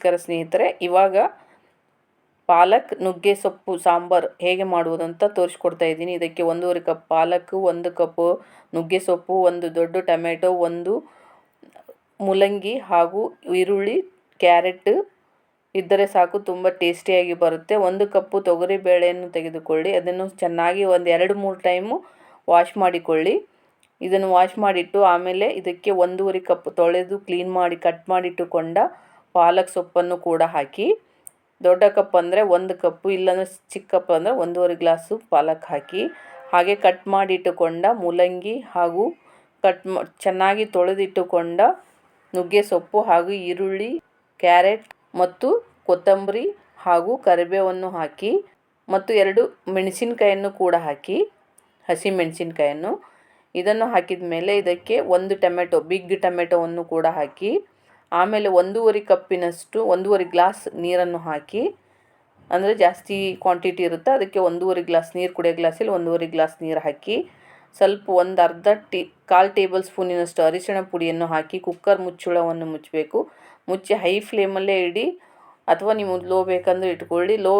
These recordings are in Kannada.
ನಮಸ್ಕಾರ ಸ್ನೇಹಿತರೆ. ಇವಾಗ ಪಾಲಕ್ ನುಗ್ಗೆ ಸೊಪ್ಪು ಸಾಂಬಾರು ಹೇಗೆ ಮಾಡುವುದು ಅಂತ ತೋರಿಸ್ಕೊಡ್ತಾ ಇದ್ದೀನಿ. ಇದಕ್ಕೆ 1.5 ಕಪ್ ಪಾಲಕ್ಕು, 1 ಕಪ್ಪು ನುಗ್ಗೆ ಸೊಪ್ಪು, 1 ದೊಡ್ಡ ಟೊಮೆಟೊ, 1 ಮೂಲಂಗಿ ಹಾಗೂ ಈರುಳ್ಳಿ, ಕ್ಯಾರೆಟ್ ಇದ್ದರೆ ಸಾಕು, ತುಂಬ ಟೇಸ್ಟಿಯಾಗಿ ಬರುತ್ತೆ. 1 ಕಪ್ಪು ತೊಗರಿ ಬೇಳೆಯನ್ನು ತೆಗೆದುಕೊಳ್ಳಿ. ಅದನ್ನು ಚೆನ್ನಾಗಿ ಒಂದು 2-3 ಟೈಮು ವಾಶ್ ಮಾಡಿಕೊಳ್ಳಿ. ಇದನ್ನು ವಾಶ್ ಮಾಡಿಟ್ಟು ಆಮೇಲೆ ಇದಕ್ಕೆ 1.5 ಕಪ್ ತೊಳೆದು ಕ್ಲೀನ್ ಮಾಡಿ ಕಟ್ ಮಾಡಿಟ್ಟುಕೊಂಡ ಪಾಲಕ್ ಸೊಪ್ಪನ್ನು ಕೂಡ ಹಾಕಿ. ದೊಡ್ಡ ಕಪ್ ಅಂದರೆ 1 ಕಪ್ಪು, ಇಲ್ಲಾಂದರೆ ಚಿಕ್ಕ ಕಪ್ ಅಂದರೆ 1.5 ಗ್ಲಾಸು ಪಾಲಕ್ ಹಾಕಿ. ಹಾಗೆ ಕಟ್ ಮಾಡಿಟ್ಟುಕೊಂಡ ಮೂಲಂಗಿ ಹಾಗೂ ಚೆನ್ನಾಗಿ ತೊಳೆದಿಟ್ಟುಕೊಂಡ ನುಗ್ಗೆ ಸೊಪ್ಪು ಹಾಗೂ ಈರುಳ್ಳಿ, ಕ್ಯಾರೆಟ್ ಮತ್ತು ಕೊತ್ತಂಬರಿ ಹಾಗೂ ಕರಿಬೇವನ್ನು ಹಾಕಿ ಮತ್ತು 2 ಮೆಣಸಿನಕಾಯನ್ನು ಕೂಡ ಹಾಕಿ, ಹಸಿ ಮೆಣಸಿನಕಾಯನ್ನು. ಇದನ್ನು ಹಾಕಿದ ಮೇಲೆ ಇದಕ್ಕೆ 1 ಟೊಮೆಟೊ, ಬಿಗ್ ಟೊಮೆಟೊವನ್ನು ಕೂಡ ಹಾಕಿ. ಆಮೇಲೆ 1.5 ಕಪ್ಪಿನಷ್ಟು 1.5 ಗ್ಲಾಸ್ ನೀರನ್ನು ಹಾಕಿ. ಅಂದರೆ ಜಾಸ್ತಿ ಕ್ವಾಂಟಿಟಿ ಇರುತ್ತೆ, ಅದಕ್ಕೆ 1.5 ಗ್ಲಾಸ್ ನೀರು, ಕುಡಿಯೋ ಗ್ಲಾಸಲ್ಲಿ 1.5 ಗ್ಲಾಸ್ ನೀರು ಹಾಕಿ. ಸ್ವಲ್ಪ ಕಾಲು ಟೇಬಲ್ ಸ್ಪೂನಿನಷ್ಟು ಅರಿಶಿಣ ಪುಡಿಯನ್ನು ಹಾಕಿ ಕುಕ್ಕರ್ ಮುಚ್ಚಳವನ್ನು ಮುಚ್ಚಬೇಕು. ಮುಚ್ಚಿ ಹೈ ಫ್ಲೇಮಲ್ಲೇ ಇಡಿ, ಅಥವಾ ನೀವು ಲೋ ಬೇಕಂದರೆ ಇಟ್ಕೊಳ್ಳಿ. ಲೋ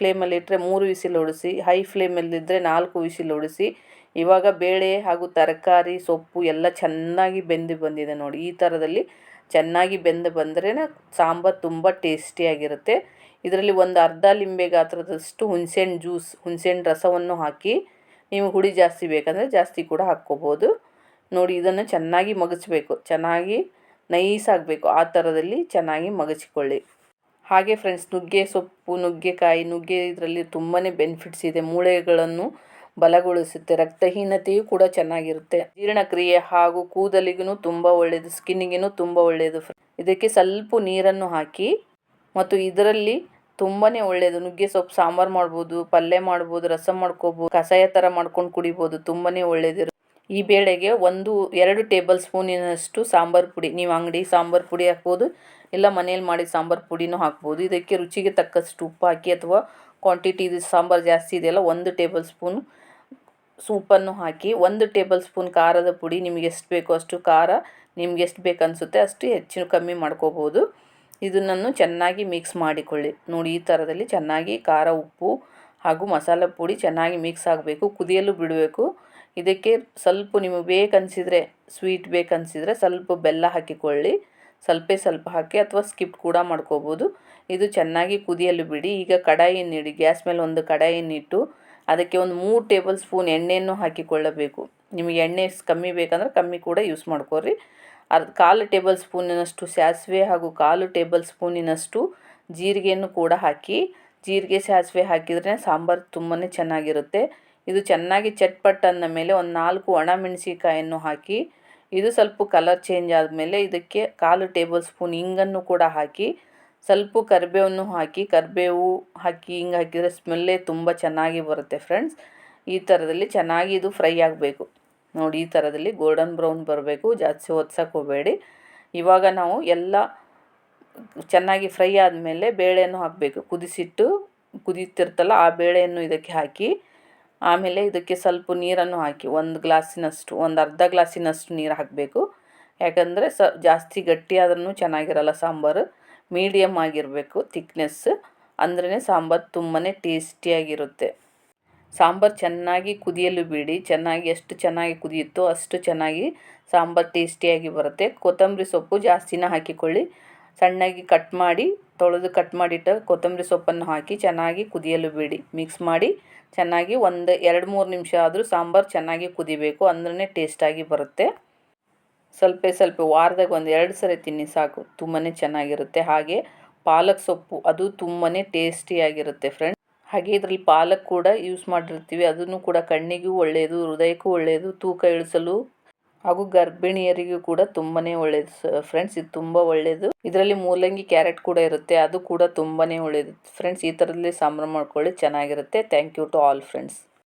ಫ್ಲೇಮಲ್ಲಿ ಇಟ್ಟರೆ 3 ವಿಸಿಲ್ ಹೊಡಿಸಿ, ಹೈ ಫ್ಲೇಮಲ್ಲಿದ್ದರೆ 4 ವಿಸಿಲ್ ಹೊಡಿಸಿ. ಇವಾಗ ಬೇಳೆ ಹಾಗೂ ತರಕಾರಿ ಸೊಪ್ಪು ಎಲ್ಲ ಚೆನ್ನಾಗಿ ಬೆಂದು ಬಂದಿದೆ ನೋಡಿ. ಈ ಥರದಲ್ಲಿ ಚೆನ್ನಾಗಿ ಬೆಂದು ಬಂದರೆ ಸಾಂಬಾರು ತುಂಬ ಟೇಸ್ಟಿಯಾಗಿರುತ್ತೆ. ಇದರಲ್ಲಿ ಒಂದು ಅರ್ಧ ಲಿಂಬೆ ಗಾತ್ರದಷ್ಟು ಹುಣಸೆಹಣ್ಣು ರಸವನ್ನು ಹಾಕಿ. ನೀವು ಹುಳಿ ಜಾಸ್ತಿ ಬೇಕಂದರೆ ಜಾಸ್ತಿ ಕೂಡ ಹಾಕ್ಕೋಬೋದು ನೋಡಿ. ಇದನ್ನು ಚೆನ್ನಾಗಿ ಮಗಚಬೇಕು, ಚೆನ್ನಾಗಿ ನೈಸ್ ಆಗಬೇಕು. ಆ ಥರದಲ್ಲಿ ಚೆನ್ನಾಗಿ ಮಗಚಿಕೊಳ್ಳಿ. ಹಾಗೆ ಫ್ರೆಂಡ್ಸ್, ನುಗ್ಗೆ ಸೊಪ್ಪು, ನುಗ್ಗೆಕಾಯಿ, ಇದರಲ್ಲಿ ತುಂಬಾ ಬೆನಿಫಿಟ್ಸ್ ಇದೆ. ಮೂಳೆಗಳನ್ನು ಬಲಗೊಳಿಸುತ್ತೆ, ರಕ್ತಹೀನತೆಯೂ ಕೂಡ ಚೆನ್ನಾಗಿರುತ್ತೆ, ಜೀರ್ಣಕ್ರಿಯೆ ಹಾಗೂ ಕೂದಲಿಗೂ ತುಂಬ ಒಳ್ಳೆಯದು, ಸ್ಕಿನ್ನಿಗೂ ತುಂಬ ಒಳ್ಳೆಯದು. ಇದಕ್ಕೆ ಸ್ವಲ್ಪ ನೀರನ್ನು ಹಾಕಿ ಮತ್ತು ಇದರಲ್ಲಿ ತುಂಬಾ ಒಳ್ಳೆಯದು. ನುಗ್ಗೆ ಸೊಪ್ಪು ಸಾಂಬಾರು ಮಾಡ್ಬೋದು, ಪಲ್ಯ ಮಾಡ್ಬೋದು, ರಸಂ ಮಾಡ್ಕೋಬೋದು, ಕಷಾಯ ಥರ ಮಾಡ್ಕೊಂಡು ಕುಡಿಬೋದು, ತುಂಬಾ ಒಳ್ಳೆಯದಿರುತ್ತೆ. ಈ ಬೇಳೆಗೆ 1-2 ಟೇಬಲ್ ಸ್ಪೂನಿನಷ್ಟು ಸಾಂಬಾರು ಪುಡಿ, ನೀವು ಅಂಗಡಿ ಸಾಂಬಾರು ಪುಡಿ ಹಾಕ್ಬೋದು, ಇಲ್ಲ ಮನೇಲಿ ಮಾಡಿ ಸಾಂಬಾರು ಪುಡಿನೂ ಹಾಕ್ಬೋದು. ಇದಕ್ಕೆ ರುಚಿಗೆ ತಕ್ಕಷ್ಟು ಉಪ್ಪು ಹಾಕಿ, ಅಥವಾ ಕ್ವಾಂಟಿಟಿ ಇದು ಸಾಂಬಾರು ಜಾಸ್ತಿ ಇದೆಯಲ್ಲ 1 ಟೇಬಲ್ ಸ್ಪೂನ್ ಸೂಪನ್ನು ಹಾಕಿ. 1 ಟೇಬಲ್ ಸ್ಪೂನ್ ಖಾರದ ಪುಡಿ, ನಿಮಗೆ ಎಷ್ಟು ಬೇಕೋ ಅಷ್ಟು ಖಾರ, ನಿಮ್ಗೆ ಎಷ್ಟು ಬೇಕು ಅನಿಸುತ್ತೆ ಅಷ್ಟು ಹೆಚ್ಚು ಕಮ್ಮಿ ಮಾಡ್ಕೋಬೋದು. ಇದನ್ನು ಚೆನ್ನಾಗಿ ಮಿಕ್ಸ್ ಮಾಡಿಕೊಳ್ಳಿ ನೋಡಿ. ಈ ಥರದಲ್ಲಿ ಚೆನ್ನಾಗಿ ಖಾರ, ಉಪ್ಪು ಹಾಗೂ ಮಸಾಲೆ ಪುಡಿ ಚೆನ್ನಾಗಿ ಮಿಕ್ಸ್ ಆಗಬೇಕು. ಕುದಿಯಲು ಬಿಡಬೇಕು. ಇದಕ್ಕೆ ಸ್ವಲ್ಪ ನಿಮಗೆ ಬೇಕನ್ನಿಸಿದರೆ, ಸ್ವೀಟ್ ಬೇಕನ್ನಿಸಿದರೆ ಸ್ವಲ್ಪ ಬೆಲ್ಲ ಹಾಕಿಕೊಳ್ಳಿ, ಸ್ವಲ್ಪ ಹಾಕಿ, ಅಥವಾ ಸ್ಕಿಪ್ ಕೂಡ ಮಾಡ್ಕೋಬೋದು. ಇದು ಚೆನ್ನಾಗಿ ಕುದಿಯಲು ಬಿಡಿ. ಈಗ ಕಡಾಯಿಯನ್ನು ಇಡಿ, ಗ್ಯಾಸ್ ಮೇಲೆ ಒಂದು ಕಡಾಯಿಯನ್ನು ಇಟ್ಟು ಅದಕ್ಕೆ 3 ಟೇಬಲ್ ಸ್ಪೂನ್ ಎಣ್ಣೆಯನ್ನು ಹಾಕಿಕೊಳ್ಳಬೇಕು. ನಿಮಗೆ ಎಣ್ಣೆ ಕಮ್ಮಿ ಬೇಕಂದ್ರೆ ಕಮ್ಮಿ ಕೂಡ ಯೂಸ್ ಮಾಡ್ಕೊರಿ. 1/4 ಟೇಬಲ್ ಸ್ಪೂನಿನಷ್ಟು ಸಾಸಿವೆ ಹಾಗೂ 1/4 ಟೇಬಲ್ ಸ್ಪೂನಿನಷ್ಟು ಜೀರಿಗೆಯನ್ನು ಕೂಡ ಹಾಕಿ. ಜೀರಿಗೆ ಸಾಸಿವೆ ಹಾಕಿದರೆ ಸಾಂಬಾರು ತುಂಬಾ ಚೆನ್ನಾಗಿರುತ್ತೆ. ಇದು ಚೆನ್ನಾಗಿ ಚಟ್ಪಟ್ ಅಂದ ಮೇಲೆ 4 ಒಣಮೆಣಸಿನಕಾಯನ್ನು ಹಾಕಿ. ಇದು ಸ್ವಲ್ಪ ಕಲರ್ ಚೇಂಜ್ ಆದಮೇಲೆ ಇದಕ್ಕೆ 1/4 ಟೇಬಲ್ ಸ್ಪೂನ್ ಹಿಂಗನ್ನು ಕೂಡ ಹಾಕಿ. ಸ್ವಲ್ಪ ಕರಿಬೇವನ್ನು ಹಾಕಿ. ಹಿಂಗೆ ಹಾಕಿದರೆ ಸ್ಮೆಲ್ಲೇ ತುಂಬ ಚೆನ್ನಾಗಿ ಬರುತ್ತೆ ಫ್ರೆಂಡ್ಸ್. ಈ ಥರದಲ್ಲಿ ಚೆನ್ನಾಗಿ ಇದು ಫ್ರೈ ಆಗಬೇಕು ನೋಡಿ. ಈ ಥರದಲ್ಲಿ ಗೋಲ್ಡನ್ ಬ್ರೌನ್ ಬರಬೇಕು, ಜಾಸ್ತಿ ಹೊತ್ಸಕ್ಕೆ ಹೋಗಬೇಡಿ. ಇವಾಗ ನಾವು ಎಲ್ಲ ಚೆನ್ನಾಗಿ ಫ್ರೈ ಆದಮೇಲೆ ಬೇಳೆಯನ್ನು ಹಾಕಬೇಕು. ಕುದೀತಿರ್ತಲ್ಲ ಆ ಬೇಳೆಯನ್ನು ಇದಕ್ಕೆ ಹಾಕಿ. ಆಮೇಲೆ ಇದಕ್ಕೆ ಸ್ವಲ್ಪ ನೀರನ್ನು ಹಾಕಿ, 1 ಗ್ಲಾಸಿನಷ್ಟು, ಅರ್ಧ ಗ್ಲಾಸಿನಷ್ಟು ನೀರು ಹಾಕಬೇಕು. ಯಾಕಂದರೆ ಜಾಸ್ತಿ ಗಟ್ಟಿಯಾದ್ರೂ ಚೆನ್ನಾಗಿರಲ್ಲ ಸಾಂಬಾರು. ಮೀಡಿಯಮ್ ಆಗಿರಬೇಕು ಥಿಕ್ನೆಸ್, ಅಂದ್ರೇ ಸಾಂಬಾರು ತುಂಬಾ ಟೇಸ್ಟಿಯಾಗಿರುತ್ತೆ. ಸಾಂಬಾರು ಚೆನ್ನಾಗಿ ಕುದಿಯಲು ಬಿಡಿ. ಎಷ್ಟು ಚೆನ್ನಾಗಿ ಕುದಿಯುತ್ತೋ ಅಷ್ಟು ಚೆನ್ನಾಗಿ ಸಾಂಬಾರು ಟೇಸ್ಟಿಯಾಗಿ ಬರುತ್ತೆ. ಕೊತ್ತಂಬರಿ ಸೊಪ್ಪು ಜಾಸ್ತಿನ ಹಾಕಿಕೊಳ್ಳಿ. ಸಣ್ಣಗೆ ತೊಳೆದು ಕಟ್ ಮಾಡಿಟ್ಟ ಕೊತ್ತಂಬರಿ ಸೊಪ್ಪನ್ನು ಹಾಕಿ ಚೆನ್ನಾಗಿ ಕುದಿಯಲು ಬಿಡಿ. ಮಿಕ್ಸ್ ಮಾಡಿ ಚೆನ್ನಾಗಿ 2-3 ನಿಮಿಷ ಆದರೂ ಸಾಂಬಾರು ಚೆನ್ನಾಗಿ ಕುದಿಬೇಕು, ಅಂದ್ರೇ ಟೇಸ್ಟಾಗಿ ಬರುತ್ತೆ. ಸ್ವಲ್ಪ ವಾರದಾಗ 1-2 ಸರಿ ತಿನ್ನಿ ಸಾಕು, ತುಂಬಾ ಚೆನ್ನಾಗಿರುತ್ತೆ. ಹಾಗೆ ಪಾಲಕ್ ಸೊಪ್ಪು, ಅದು ತುಂಬಾ ಟೇಸ್ಟಿಯಾಗಿರುತ್ತೆ ಫ್ರೆಂಡ್ಸ್. ಹಾಗೆ ಇದರಲ್ಲಿ ಪಾಲಕ್ ಕೂಡ ಯೂಸ್ ಮಾಡಿರ್ತೀವಿ, ಅದನ್ನು ಕೂಡ ಕಣ್ಣಿಗೂ ಒಳ್ಳೆಯದು, ಹೃದಯಕ್ಕೂ ಒಳ್ಳೆಯದು, ತೂಕ ಇಳಿಸಲು ಹಾಗೂ ಗರ್ಭಿಣಿಯರಿಗೂ ಕೂಡ ತುಂಬಾ ಒಳ್ಳೆಯದು ಫ್ರೆಂಡ್ಸ್. ಇದು ತುಂಬ ಒಳ್ಳೆಯದು. ಇದರಲ್ಲಿ ಮೂಲಂಗಿ, ಕ್ಯಾರೆಟ್ ಕೂಡ ಇರುತ್ತೆ, ಅದು ಕೂಡ ತುಂಬಾ ಒಳ್ಳೆಯದು ಫ್ರೆಂಡ್ಸ್. ಈ ಥರದಲ್ಲಿ ಸಾಂಬಾರು ಮಾಡ್ಕೊಳ್ಳಿ, ಚೆನ್ನಾಗಿರುತ್ತೆ. Thank you to all friends.